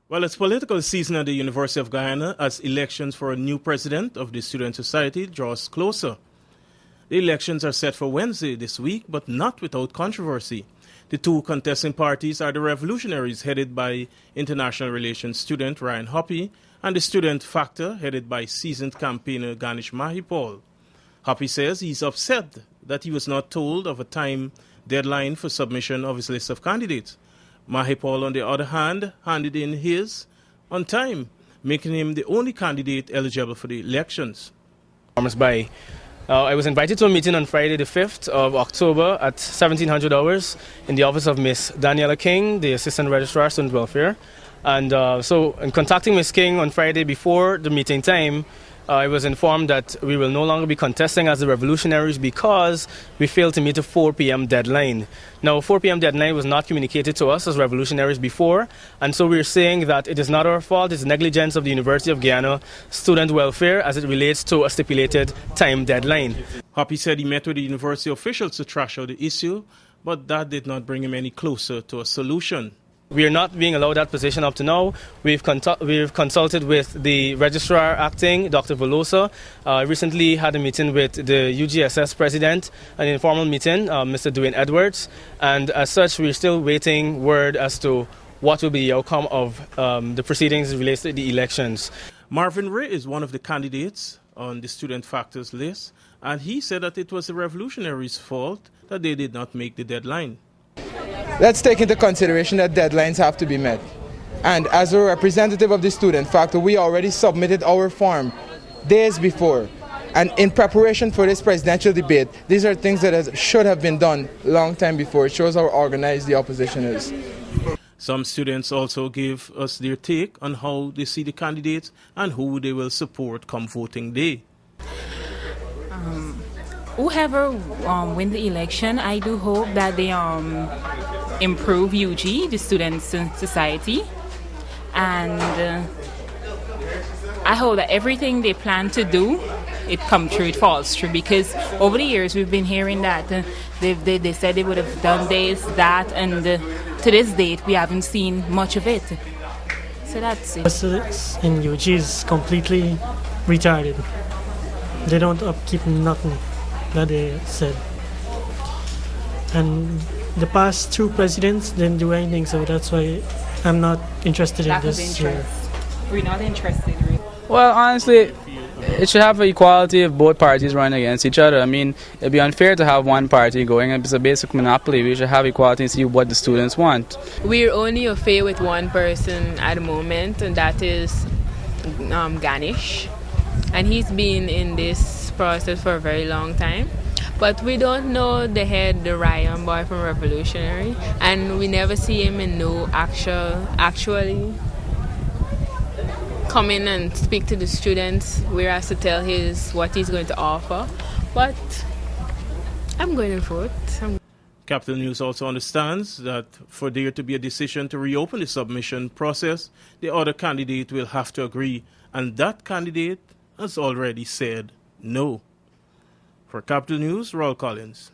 Well, it's political season at the University of Guyana as elections for a new president of the Student Society draws closer. The elections are set for Wednesday this week, but not without controversy. The two contesting parties are the Revolutionaries, headed by international relations student Ryan Hoppy, and the Student Factor, headed by seasoned campaigner Ganesh Mahipal. Hoppy says he's upset that he was not told of a time deadline for submission of his list of candidates. Mahipal, on the other hand, handed in his on time, making him the only candidate eligible for the elections. I was invited to a meeting on Friday the 5th of October at 1700 hours in the office of Miss Daniela King, the Assistant Registrar, Student Welfare. And so in contacting Miss King on Friday before the meeting time, I was informed that we will no longer be contesting as the Revolutionaries because we failed to meet a 4 p.m. deadline. Now, 4 p.m. deadline was not communicated to us as Revolutionaries before, and so we're saying that it is not our fault, it's negligence of the University of Guyana Student Welfare as it relates to a stipulated time deadline. Hoppy said he met with the university officials to thrash out the issue, but that did not bring him any closer to a solution. We are not being allowed that position up to now. We've consulted with the Registrar Acting, Dr. Velosa. Recently had a meeting with the UGSS President, an informal meeting, Mr. Dwayne Edwards. And as such, we're still waiting word as to what will be the outcome of the proceedings related to the elections. Marvin Ray is one of the candidates on the Student Factors list, and he said that it was the Revolutionaries' fault that they did not make the deadline. Let's take into consideration that deadlines have to be met. And as a representative of the Student Factor, we already submitted our form days before. And in preparation for this presidential debate, these are things that should have been done a long time before. It shows how organized the opposition is. Some students also gave us their take on how they see the candidates and who they will support come voting day. Whoever win the election, I do hope that they improve UOG, the Student Society, and I hope that everything they plan to do, it come true, it falls true, because over the years we've been hearing that they said they would have done this, that, and to this date we haven't seen much of it. So that's it. In UOG is completely retarded. They don't upkeep nothing that they said. And the past two presidents didn't do anything, so that's why I'm not interested in this year. We're not interested, really. Well, honestly, it should have equality if both parties run against each other. I mean, it'd be unfair to have one party going. It's a basic monopoly. We should have equality and see what the students want. We're only affair with one person at the moment, and that is Ganesh. And he's been in this process for a very long time. But we don't know the head, the Ryan boy from Revolutionary, and we never see him in no actually come in and speak to the students, whereas to tell what he's going to offer. But I'm going for it. Capital News also understands that for there to be a decision to reopen the submission process, the other candidate will have to agree, and that candidate has already said no. For Capital News, Roll Collins.